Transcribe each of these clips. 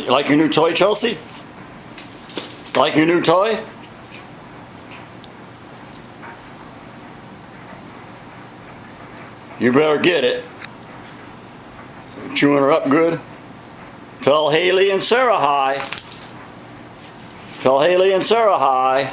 You like your new toy, Chelsea? Like your new toy? You better get it. Chewing her up good? Tell Haley and Sarah hi. Tell Haley and Sarah hi.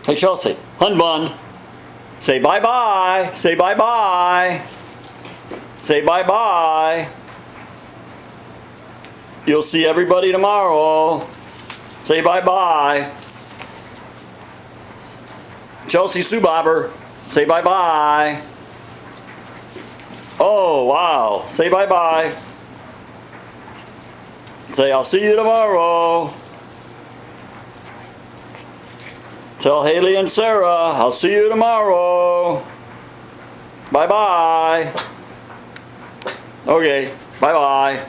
Hey Chelsea, Hun Bun, say bye-bye, say bye-bye, say bye-bye. You'll see everybody tomorrow. Say bye-bye. Chelsea Sue Bobber, say bye-bye. Oh, wow, say bye-bye. Say I'll see you tomorrow. Tell Haley and Sarah, I'll see you tomorrow. Bye-bye. Okay, bye-bye.